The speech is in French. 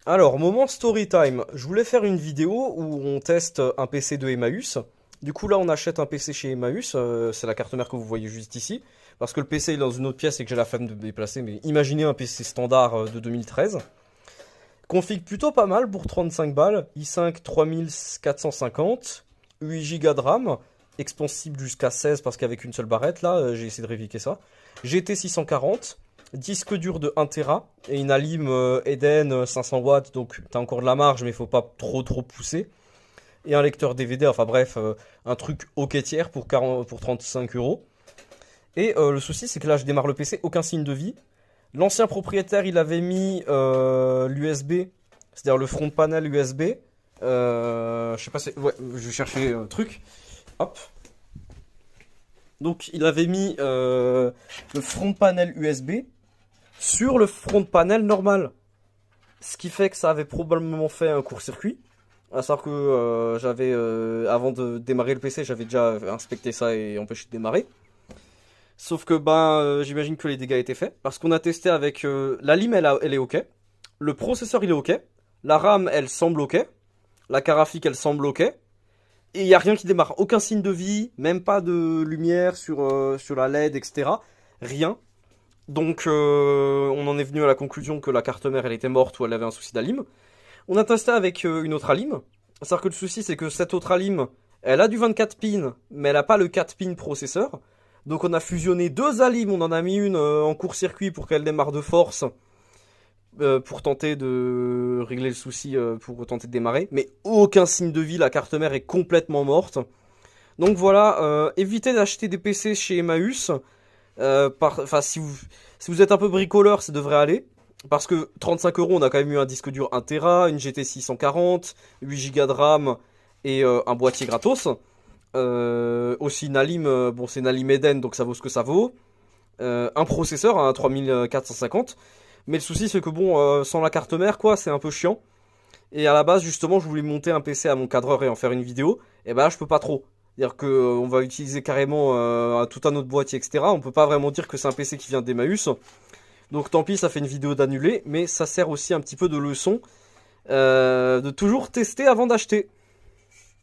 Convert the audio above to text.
Alors, moment story time. Je voulais faire une vidéo où on teste un PC de Emmaüs. Du coup, là, on achète un PC chez Emmaüs. C'est la carte mère que vous voyez juste ici. Parce que le PC est dans une autre pièce et que j'ai la flemme de me déplacer. Mais imaginez un PC standard de 2013. Config plutôt pas mal pour 35 balles. i5 3450. 8 Go de RAM. Expansible jusqu'à 16 parce qu'avec une seule barrette, là, j'ai essayé de réviquer ça. GT 640. Disque dur de 1 Tera et une Alim Eden 500 watts, donc t'as encore de la marge, mais il faut pas trop pousser. Et un lecteur DVD, enfin bref, un truc ok tiers pour 40, pour 35 euros. Et le souci, c'est que là, je démarre le PC, aucun signe de vie. L'ancien propriétaire, il avait mis l'USB, c'est-à-dire le front panel USB. Je sais pas, ouais, je vais chercher un truc. Hop. Donc, il avait mis le front panel USB sur le front panel normal. Ce qui fait que ça avait probablement fait un court-circuit. À savoir que avant de démarrer le PC, j'avais déjà inspecté ça et empêché de démarrer. Sauf que j'imagine que les dégâts étaient faits. Parce qu'on a testé avec la lime, elle est ok. Le processeur, il est ok. La RAM, elle semble ok. La carafique, elle semble ok. Et il n'y a rien qui démarre. Aucun signe de vie, même pas de lumière sur la LED, etc. Rien. Donc on en est venu à la conclusion que la carte mère elle était morte ou elle avait un souci d'alim. On a testé avec une autre alim. C'est-à-dire que le souci c'est que cette autre alim, elle a du 24 pins, mais elle a pas le 4 pins processeur. Donc on a fusionné deux alims, on en a mis une en court-circuit pour qu'elle démarre de force, pour tenter de régler le souci, pour tenter de démarrer. Mais aucun signe de vie, la carte mère est complètement morte. Donc voilà, évitez d'acheter des PC chez Emmaüs. Si vous êtes un peu bricoleur, ça devrait aller. Parce que 35 euros, on a quand même eu un disque dur 1 Tera, une GT 640, 8 Go de RAM et un boîtier gratos. Aussi une Alim, bon c'est une Alim Eden donc ça vaut ce que ça vaut. Un processeur, un 3450. Mais le souci c'est que bon, sans la carte mère quoi, c'est un peu chiant. Et à la base justement, je voulais monter un PC à mon cadreur et en faire une vidéo. Et bah là, je peux pas trop. C'est-à-dire que on va utiliser carrément tout un autre boîtier, etc. On peut pas vraiment dire que c'est un PC qui vient d'Emmaüs. Donc tant pis, ça fait une vidéo d'annulé, mais ça sert aussi un petit peu de leçon de toujours tester avant d'acheter.